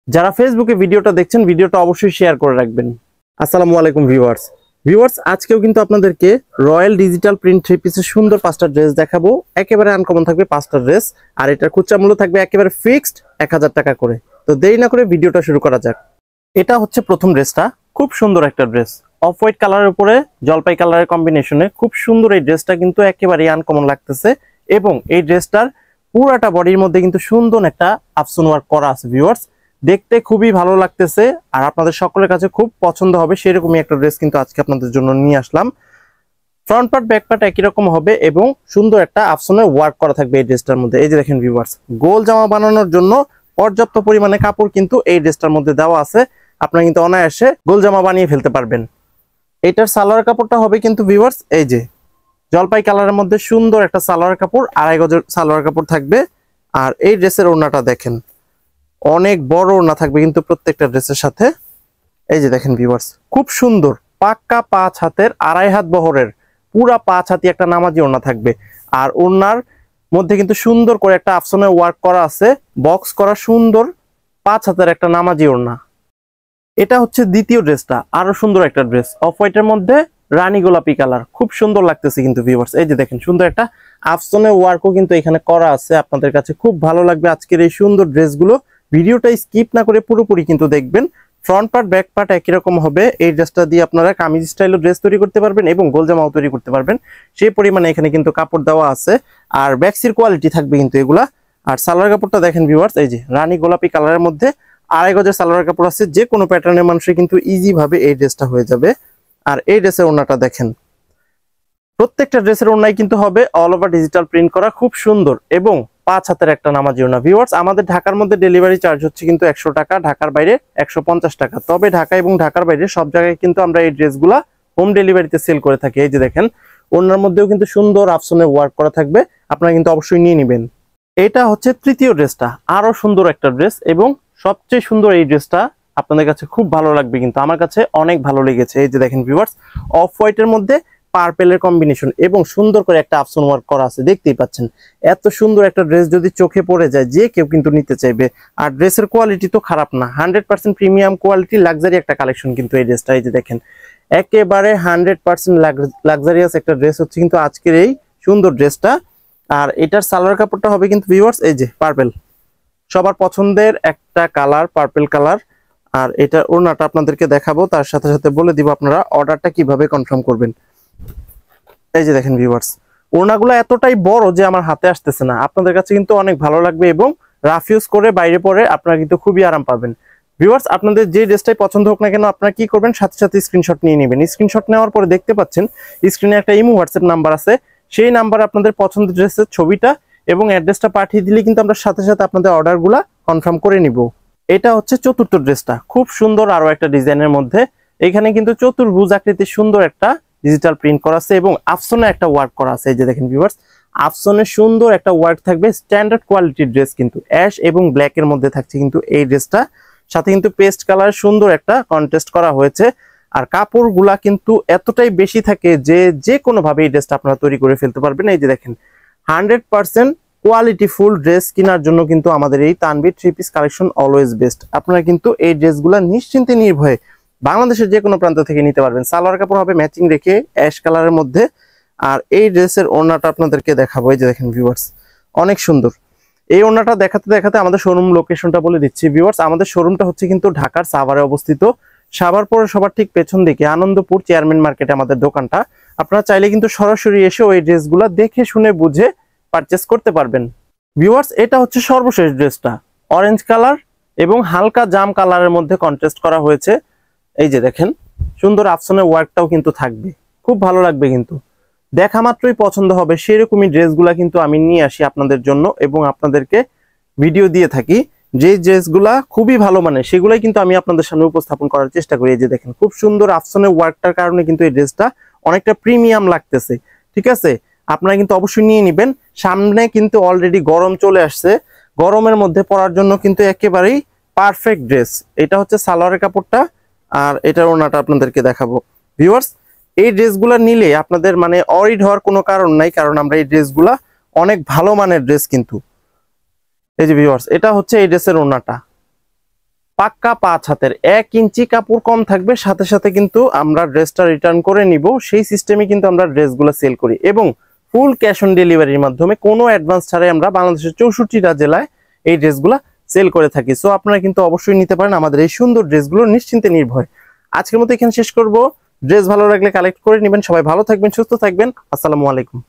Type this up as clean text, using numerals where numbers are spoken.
যারা ফেসবুকে ভিডিওটা দেখছেন ভিডিওটা অবশ্যই শেয়ার করে রাখবেন। আসসালামু আলাইকুম ভিউয়ার্স, আজকেও কিন্তু আপনাদেরকে রয়্যাল ডিজিটাল প্রিন্ট থ্রি পিসের সুন্দর পাঁচটা ড্রেস দেখাবো। একেবারে আনকমন থাকবে পাঁচটা ড্রেস, আর এটার খুচরা মূল্য থাকবে একেবারে ফিক্সড 1000 টাকা করে। তো দেরি না করে ভিডিওটা শুরু করা যাক। এটা হচ্ছে প্রথম ড্রেসটা, খুব সুন্দর একটা ড্রেস, অফ হোয়াইট কালারের উপরে জলপাই কালারের কম্বিনেশনে খুব সুন্দর। এই ড্রেসটা কিন্তু একেবারেই আনকমন লাগতেছে এবং এই ড্রেসটার পুরাটা বডির মধ্যে কিন্তু সুন্দর একটা আফসোন ওয়ার্ক করা আছে ভিউয়ার্স। দেখতে খুবই ভালো লাগতেছে আর আপনাদের সকলের কাছে খুব পছন্দ হবে সেরকমই একটা ড্রেস কিন্তু আজকে আপনাদের জন্য নিয়ে আসলাম। ফ্রন্ট পার্ট ব্যাক পার্ট একই রকম হবে এবং সুন্দর একটা আফসোনের ওয়ার্ক করা থাকবে এই ড্রেসটার মধ্যে। এই যে দেখেন ভিউয়ার্স, গোল জামা বানানোর জন্য পর্যাপ্ত পরিমাণে কাপড় কিন্তু এই ড্রেসটার মধ্যে দেওয়া আছে। আপনারা কিন্তু অনায়াসে গোল জামা বানিয়ে ফেলতে পারবেন। এটার সালোয়ার কাপড়টা হবে কিন্তু ভিউয়ার্স এই যে জলপাই কালারের মধ্যে সুন্দর একটা সালোয়ার কাপড়, 2.5 গজের সালোয়ার কাপড় থাকবে। আর এই ড্রেসের ওড়নাটা দেখেন, অনেক বড় ওড়না থাকবে কিন্তু প্রত্যেকটা ড্রেসের সাথে। এই যে দেখেন ভিউয়ার্স, খুব সুন্দর পাক্কা 5 হাতের 2.5 হাত বহরের পুরা 5 হাতি একটা নামাজি ওড়না থাকবে। আর ওড়নার মধ্যে কিন্তু সুন্দর করে একটা আফসোনের ওয়ার্ক করা আছে, বক্স করা সুন্দর 5 হাতের একটা নামাজি ওড়না। এটা হচ্ছে দ্বিতীয় ড্রেসটা, আরো সুন্দর একটা ড্রেস, অফ হোয়াইটের মধ্যে রানী গোলাপি কালার, খুব সুন্দর লাগতেছে কিন্তু ভিউয়ার্স। এই যে দেখেন সুন্দর একটা আফসোনের ওয়ার্কও কিন্তু এখানে করা আছে। আপনাদের কাছে খুব ভালো লাগবে আজকের এই সুন্দর ড্রেসগুলো। ভিডিওটা স্কিপ না করে পুরোপুরি কিন্তু দেখবেন। ফ্রন্ট পার্ট ব্যাক পার্ট একই রকম হবে। এই ড্রেসটা দিয়ে আপনারা কামিজ স্টাইলের ড্রেস তৈরি করতে পারবেন এবং গোল জামাও তৈরি করতে পারবেন, সেই পরিমাণে এখানে কিন্তু কাপড় দেওয়া আছে। আর ব্যাক্সির কোয়ালিটি থাকবে কিন্তু এগুলা। আর সালোয়ার কাপড়টা দেখেন ভিউয়ার্স, এই যে রানী গোলাপি কালারের মধ্যে 2.5 গজের সালোয়ার কাপড় আছে। যে কোনো প্যাটার্নের মানুষের কিন্তু ইজি ভাবে এই ড্রেসটা হয়ে যাবে। আর এই ড্রেসের ওড়নাটা দেখেন, প্রত্যেকটা ড্রেসের ওড়নায় কিন্তু হবে অল ওভার ডিজিটাল প্রিন্ট করা, খুব সুন্দর এবং 5 হাতের একটা নামাজি ওড়না। ভিউয়ার্স, আমাদের ঢাকার মধ্যে ডেলিভারি চার্জ হচ্ছে কিন্তু 100 টাকা, ঢাকার বাইরে 150 টাকা। তবে ঢাকা এবং ঢাকার বাইরে সব জায়গায় কিন্তু আমরা এই ড্রেসগুলা হোম ডেলিভারিতে সেল করে থাকি। এই যে দেখেন, ওড়নার মধ্যেও কিন্তু সুন্দর আফসোনের ওয়ার্ক করা থাকবে, আপনারা কিন্তু অবশ্যই নিয়ে নেবেন। এটা হচ্ছে তৃতীয় ড্রেসটা, আরো সুন্দর একটা ড্রেস এবং সবচেয়ে সুন্দর এই ড্রেসটা আপনাদের কাছে খুব ভালো লাগবে, কিন্তু আমার কাছে অনেক ভালো লেগেছে। এই যে দেখেন ভিউয়ার্স, অফ হোয়াইটের মধ্যে পার্পেলের কম্বিনেশন এবং সুন্দর করে একটা আফসোন ওয়ার্ক করা আছে, দেখতেই পাচ্ছেন। এত সুন্দর একটা ড্রেস যদি চোখে পড়ে যায় যে কেউ কিন্তু নিতে চাইবে। আর ড্রেসের কোয়ালিটি তো খারাপ না, 100% প্রিমিয়াম কোয়ালিটি, লাক্সারি একটা কালেকশন কিন্তু এই ড্রেসটা। এই যে দেখেন, একেবারে 100% লাক্সারিয়াস একটা ড্রেস হচ্ছে কিন্তু আজকের এই সুন্দর ড্রেসটা। আর এটার সালোয়ার কাপড়টা হবে কিন্তু ভিউয়ার্স এই যে পার্পেল, সবার পছন্দের একটা কালার, পার্পেল কালার। আর এটা ওড়নাটা আপনাদেরকে দেখাবো, তার সাথে সাথে বলে দিব আপনারা অর্ডারটা কিভাবে কনফার্ম করবেন। এই যে দেখেন ভিউয়ার্স, ওড়নাগুলো এতটাই বড় যে আমার হাতে আসতেছে না। আপনাদের কাছে কিন্তু অনেক ভালো লাগবে এবং রাফ ইউজ করে বাইরে পরে আপনারা কিন্তু খুবই আরাম পাবেন। ভিউয়ার্স, আপনাদের যে ড্রেসটাই পছন্দ হোক না কেন আপনারা কি করবেন, সাথে সাথে স্ক্রিনশট নিয়ে নেবেন। স্ক্রিনশট নেওয়ার পরে দেখতে পাচ্ছেন স্ক্রিনে একটা ইমো হোয়াটসঅ্যাপ নাম্বার আছে, সেই নাম্বারে আপনাদের পছন্দের ড্রেসের ছবিটা এবং অ্যাড্রেসটা পাঠিয়ে দিলে কিন্তু আমরা সাথে সাথে আপনাদের অর্ডারগুলা কনফার্ম করে নিব। এটা হচ্ছে চতুর্থ ড্রেসটা, খুব সুন্দর আরো একটা ডিজাইনের মধ্যে। এখানে কিন্তু চতুর্ভুজ আকৃতির সুন্দর একটা ডিজিটাল প্রিন্ট করা আছে এবং আফসোনে একটা ওয়ার্ক করা আছে। এই যে দেখেন ভিউয়ার্স, আফসোনে সুন্দর একটা ওয়ার্ক থাকবে, স্ট্যান্ডার্ড কোয়ালিটির ড্রেস কিন্তু অ্যাশ এবং ব্ল্যাক এর মধ্যে থাকছে কিন্তু এই ড্রেসটা। সাথে কিন্তু পেস্ট কালার সুন্দর একটা কন্ট্রাস্ট করা হয়েছে। আর কাপড়গুলা কিন্তু এতটাই বেশি থাকে যে যে কোনো ভাবে এই ড্রেসটা আপনারা তৈরি করে ফেলতে পারবেন। এই যে দেখেন, 100% কোয়ালিটি ফুল ড্রেস কেনার জন্য কিন্তু আমাদের এই Tanvir three piece collection always best. আপনারা কিন্তু এই ড্রেসগুলো নিশ্চিন্তে নির্ভয়ে বাংলাদেশের যে কোনো প্রান্ত থেকে নিতে পারবেন। সালোয়ার কাপড় হবে ম্যাচিং রেখে অ্যাশ কালারের মধ্যে। আর এই ড্রেসের ওড়নাটা আপনাদেরকে দেখাবো, এই যে দেখেন ভিউয়ার্স, অনেক সুন্দর। এই ওড়নাটা দেখাতে দেখাতে আমাদের শোরুম লোকেশনটা বলে দিচ্ছি ভিউয়ার্স। আমাদের শোরুমটা হচ্ছে কিন্তু ঢাকার সাভারে অবস্থিত। সাভার পৌরসভার ঠিক পেছন দিকে আনন্দপুর চেয়ারম্যান মার্কেটে আমাদের দোকানটা। আপনারা চাইলে কিন্তু সরাসরি এসে ওই ড্রেসগুলো দেখে শুনে বুঝে পারচেস করতে পারবেন। ভিউয়ার্স, এটা হচ্ছে সর্বশেষ ড্রেসটা, অরেঞ্জ কালার এবং হালকা জাম কালারের মধ্যে কন্ট্রাস্ট করা হয়েছে। এই যে দেখেন, সুন্দর আফসোনের ওয়ার্কটাও কিন্তু থাকবে, খুব ভালো লাগবে কিন্তু দেখা মাত্রই পছন্দ হবে সেরকমই ড্রেসগুলা কিন্তু আমি নিয়ে আসি আপনাদের জন্য এবং আপনাদেরকে ভিডিও দিয়ে থাকি। যে ড্রেসগুলা খুবই ভালো মানে সেগুলাই কিন্তু আমি আপনাদের সামনে উপস্থাপন করার চেষ্টা করি। এই যে দেখেন, খুব সুন্দর আফসোনের ওয়ার্কটার কারণে কিন্তু এই ড্রেসটা অনেকটা প্রিমিয়াম লাগতেছে। ঠিক আছে, আপনারা কিন্তু অবশ্যই নিয়ে নেবেন। সামনে কিন্তু অলরেডি গরম চলে আসছে, গরমের মধ্যে পরার জন্য কিন্তু একেবারেই পারফেক্ট ড্রেস। এটা হচ্ছে সালোয়ারের কাপড়টা আর এটার ওড়নাটা আপনাদেরকে দেখাবো। ভিউয়ার্স, এই ড্রেসগুলা নিলে আপনাদের মানে অরিড হওয়ার কোনো কারণ নাই, কারণ আমরা এই ড্রেসগুলা অনেক ভালো মানের ড্রেস কিন্তু। এই যে ভিউয়ার্স, এটা হচ্ছে এই ড্রেসের ওড়নাটা, পাক্কা 5 হাতের, 1 ইঞ্চি কাপড় কম থাকবে, সাথে সাথে কিন্তু আমরা ড্রেসটা রিটার্ন করে নিব, সেই সিস্টেমে কিন্তু আমরা ড্রেসগুলো সেল করি এবং ফুল ক্যাশ অন ডেলিভারির মাধ্যমে কোনো অ্যাডভান্স ছাড়াই আমরা বাংলাদেশের 64টা জেলায় এই ড্রেসগুলো সেল করে থাকি। সো আপনারা কিন্তু অবশ্যই নিতে পারেন আমাদের এই সুন্দর ড্রেসগুলো নিশ্চিন্তে নির্ভয়। আজকের মতো এখানে শেষ করব। ড্রেস ভালো লাগলে কালেক্ট করে নেবেন। সবাই ভালো থাকবেন, সুস্থ থাকবেন। আসসালামু আলাইকুম।